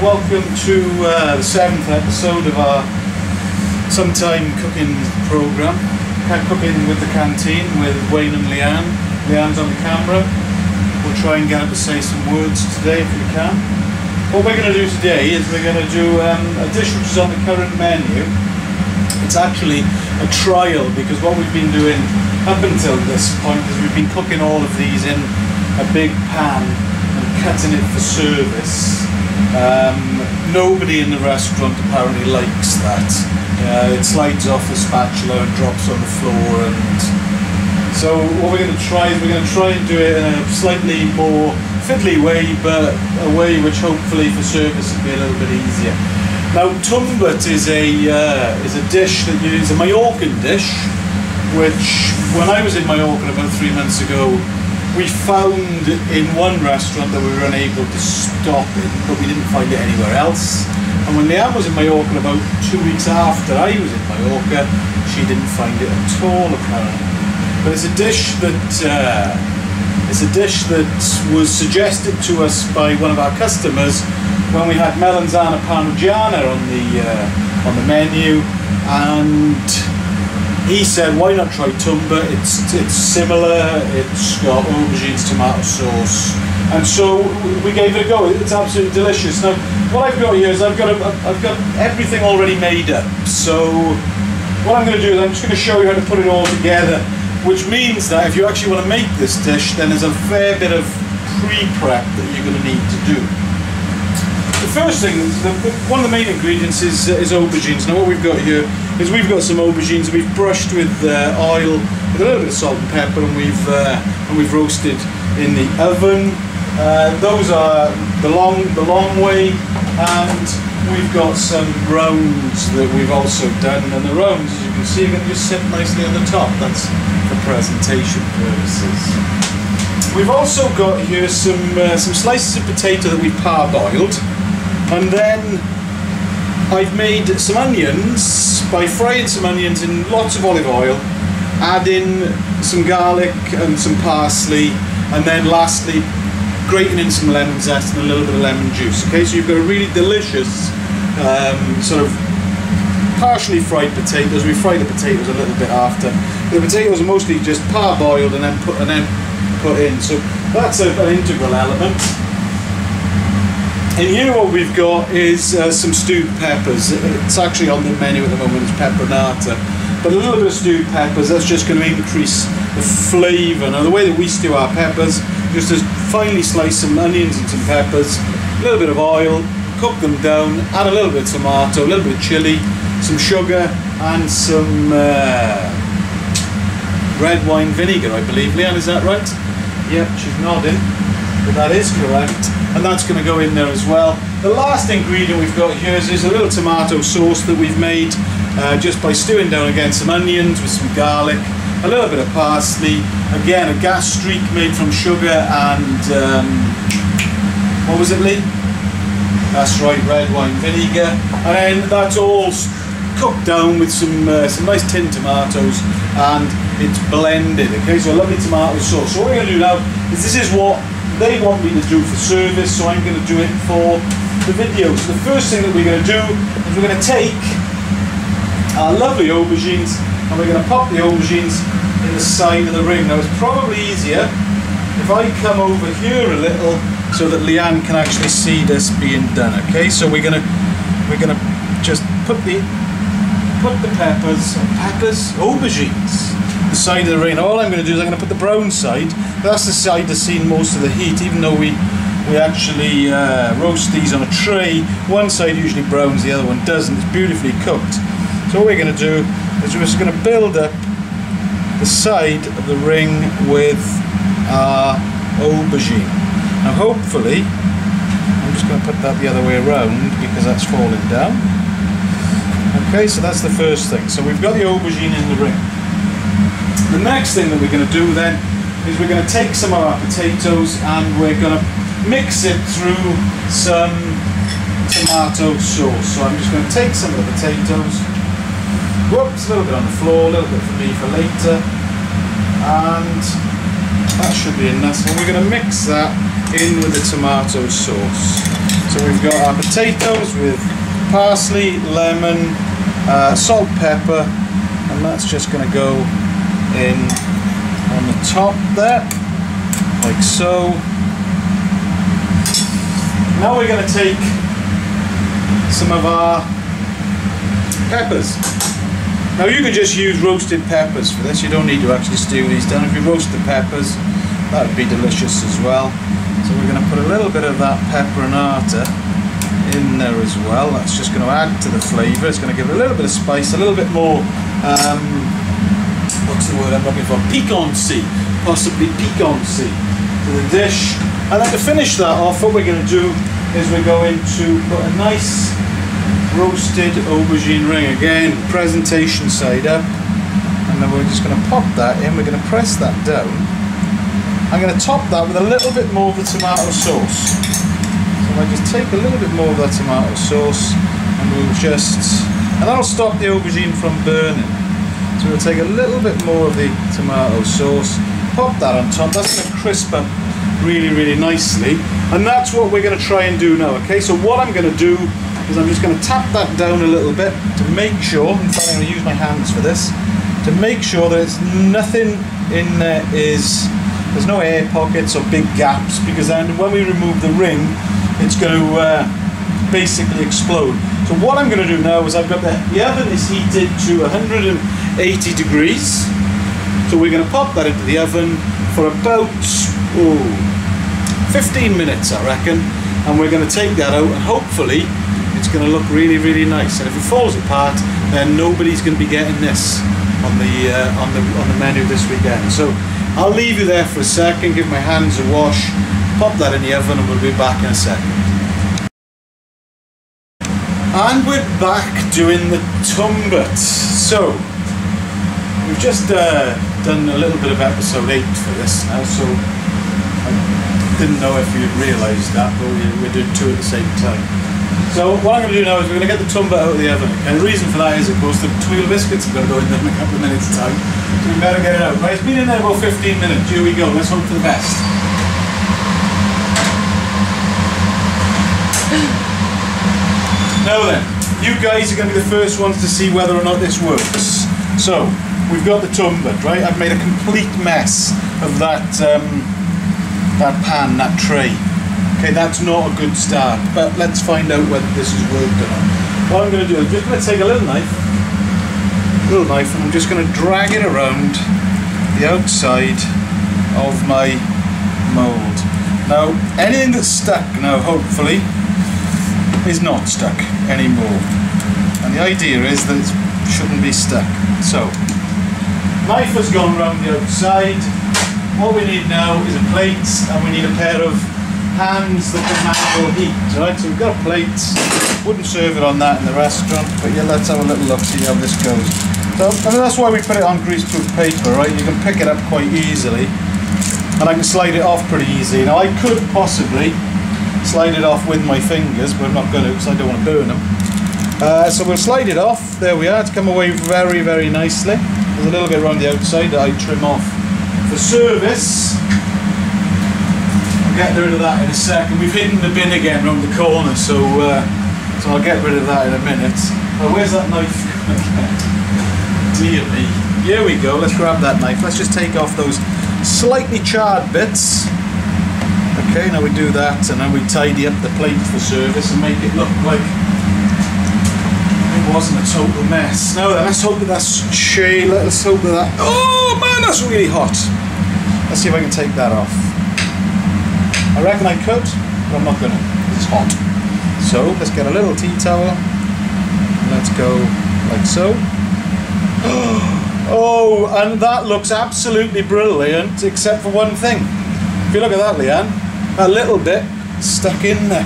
welcome to the 7th episode of our sometime cooking programme. Cooking with the canteen with Wayne and Leanne. Leanne's on the camera. We'll try and get her to say some words today if we can. What we're going to do today is we're going to do a dish which is on the current menu. It's actually a trial because what we've been doing up until this point is we've been cooking all of these in a big pan and cutting it for service. Nobody in the restaurant apparently likes that. It slides off the spatula and drops on the floor, and so what we're going to try is we're going to try and do it in a slightly more fiddly way, but a way which hopefully for service will be a little bit easier. Now, Tumbet is a dish that is a Mallorcan dish, which when I was in Mallorca about 3 months ago, we found in one restaurant that we were unable to stop in, but we didn't find it anywhere else. And when Leanne was in Mallorca about 2 weeks after I was in Mallorca, she didn't find it at all apparently. But it's a dish that was suggested to us by one of our customers when we had melanzana parmigiana on the menu, and he said, why not try Tumbet? It's similar, it's got aubergines, tomato sauce, and so we gave it a go. It's absolutely delicious. Now, what I've got here is I've got everything already made up. So what I'm going to do is I'm just going to show you how to put it all together, which means that if you actually want to make this dish, then there's a fair bit of pre-prep that you're going to need to do. The first thing, one of the main ingredients is aubergines. Now what we've got here is we've got some aubergines we've brushed with oil, with a little bit of salt and pepper, and we've roasted in the oven. Those are the long way, and we've got some rounds that we've also done, and the rounds, as you can see, are going to just sit nicely on the top. That's for presentation purposes. We've also got here some slices of potato that we've parboiled. And then I've made some onions by frying some onions in lots of olive oil, adding some garlic and some parsley, and then lastly grating in some lemon zest and a little bit of lemon juice. Okay, so you've got a really delicious sort of partially fried potatoes. We fry the potatoes a little bit after. The potatoes are mostly just parboiled and then put in. So that's an integral element. And here what we've got is some stewed peppers. It's actually on the menu at the moment, it's peperonata. But a little bit of stewed peppers, that's just going to increase the flavour. Now the way that we stew our peppers, just to finely slice some onions and some peppers, a little bit of oil, cook them down, add a little bit of tomato, a little bit of chilli, some sugar and some red wine vinegar, I believe. Leanne, is that right? Yep, she's nodding, but that is correct. And that's going to go in there as well. The last ingredient we've got here is a little tomato sauce that we've made just by stewing down again some onions with some garlic, a little bit of parsley, again a gas streak made from sugar and what was it, Lee? That's right, red wine vinegar, and then that's all cooked down with some nice tinned tomatoes, and it's blended. Okay, so a lovely tomato sauce. So what we're going to do now is this is what they want me to do for service, so I'm going to do it for the video. So the first thing that we're going to do is we're going to take our lovely aubergines and we're going to pop the aubergines in the side of the ring. Now it's probably easier if I come over here a little so that Leanne can actually see this being done. Okay, so we're gonna just put the aubergines the side of the ring. All I'm going to do is I'm going to put the brown side. That's the side that's seen most of the heat, even though we actually roast these on a tray. One side usually browns, the other one doesn't. It's beautifully cooked. So what we're going to do is we're just going to build up the side of the ring with our aubergine. Now hopefully, I'm just going to put that the other way around because that's falling down. Okay, so that's the first thing. So we've got the aubergine in the ring. The next thing that we're going to do then is we're going to take some of our potatoes and we're going to mix it through some tomato sauce. So I'm just going to take some of the potatoes, whoops, a little bit on the floor, a little bit for me for later, and that should be enough. And we're going to mix that in with the tomato sauce. So we've got our potatoes with parsley, lemon, salt, pepper, and that's just going to go in on the top there, like so. Now we're going to take some of our peppers. Now you can just use roasted peppers for this, you don't need to actually stew these down. If you roast the peppers, that would be delicious as well. So we're going to put a little bit of that peperonata in there as well. That's just going to add to the flavour. It's going to give it a little bit of spice, a little bit more, what's the word I'm looking for? Piquancy, possibly piquancy to the dish. And then to finish that off, what we're going to do is we're going to put a nice roasted aubergine ring, again presentation side up, and then we're just going to pop that in. We're going to press that down. I'm going to top that with a little bit more of the tomato sauce. So I just take a little bit more of that tomato sauce, and we'll just, and that'll stop the aubergine from burning. So we'll take a little bit more of the tomato sauce, pop that on top. That's going to crisp up really, really nicely, and that's what we're going to try and do now. Okay, so what I'm going to do is I'm just going to tap that down a little bit to make sure, in fact I'm going to use my hands for this, to make sure that it's nothing in there there's no air pockets or big gaps, because then when we remove the ring it's going to basically explode. So what I'm going to do now is I've got the oven is heated to 180 degrees, so we're going to pop that into the oven for about 15 minutes I reckon, and we're going to take that out and hopefully it's going to look really, really nice. And if it falls apart, then nobody's going to be getting this on the menu this weekend. So I'll leave you there for a second, give my hands a wash, pop that in the oven, and we'll be back in a second. And we're back doing the tumbet. So we've just done a little bit of episode 8 for this now. So I didn't know if you'd realised that, but we're doing 2 at the same time. So what I'm going to do now is we're going to get the tumbet out of the oven. And the reason for that is, of course, the Tweel biscuits are going to go in there in a couple of minutes' time. So we better get it out. Right, it's been in there about 15 minutes. Here we go. Let's hope for the best. Now then, you guys are going to be the first ones to see whether or not this works. So we've got the tumbet, right? I've made a complete mess of that that pan, that tray. Okay, that's not a good start, but let's find out whether this has worked or not. What I'm going to do is I'm just going to take a little knife, and I'm just going to drag it around the outside of my mould. Now, anything that's stuck now, hopefully, is not stuck anymore. And the idea is that it shouldn't be stuck. So, knife has gone around the outside. What we need now is a plate, and we need a pair of hands that can handle heat, right? So we've got a plate. Wouldn't serve it on that in the restaurant, but yeah, let's have a little look, see how this goes. So, I mean, that's why we put it on greaseproof paper, right? You can pick it up quite easily, and I can slide it off pretty easily. Now I could possibly slide it off with my fingers, but I'm not going to because I don't want to burn them. So we'll slide it off. There we are. It's come away very, very nicely. There's a little bit around the outside that I trim off for service. Get rid of that in a second. We've hidden the bin again around the corner, so I'll get rid of that in a minute. Oh, where's that knife? Dear me. Here we go. Let's grab that knife. Let's just take off those slightly charred bits. Okay, now we do that, and then we tidy up the plate for service and make it look like it wasn't a total mess. Now then, let's hope that that's shea. Let's hope that. Oh man, that's really hot. Let's see if I can take that off. I reckon I could, but I'm not gonna. It's hot. So let's get a little tea towel. Let's go like so. Oh, and that looks absolutely brilliant, except for one thing. If you look at that, Leanne, a little bit stuck in there.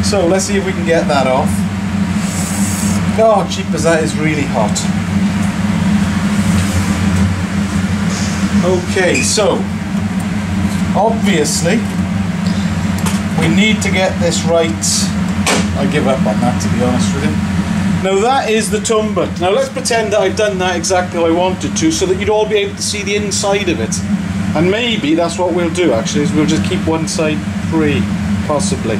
So let's see if we can get that off. God, jeepers, that is really hot. Okay, so obviously we need to get this right. I give up on that, to be honest with you. Now that is the tumbet. Now let's pretend that I've done that exactly how I wanted to, so that you'd all be able to see the inside of it. And maybe that's what we'll do actually, is we'll just keep one side free, possibly.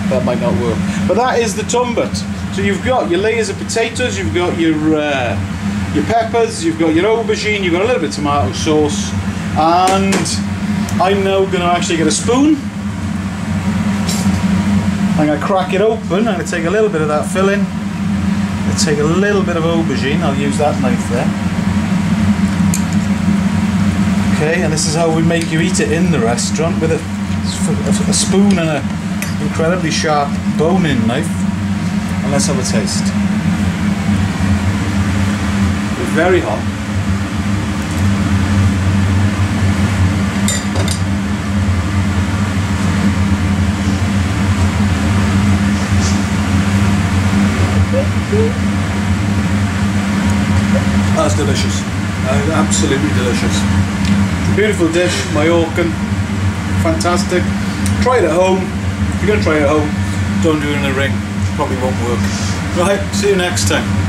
that might not work. But that is the tumbet. So you've got your layers of potatoes, you've got your peppers, you've got your aubergine, you've got a little bit of tomato sauce, and I'm now going to actually get a spoon. I'm going to crack it open. I'm going to take a little bit of that filling. I'm going to take a little bit of aubergine. I'll use that knife there. Okay, and this is how we make you eat it in the restaurant, with a spoon and an incredibly sharp bone-in knife. And let's have a taste. It's very hot. That's delicious. Absolutely delicious. Beautiful dish, Mallorcan. Fantastic. Try it at home. If you're going to try it at home, don't do it in a ring. Probably won't work. Right, see you next time.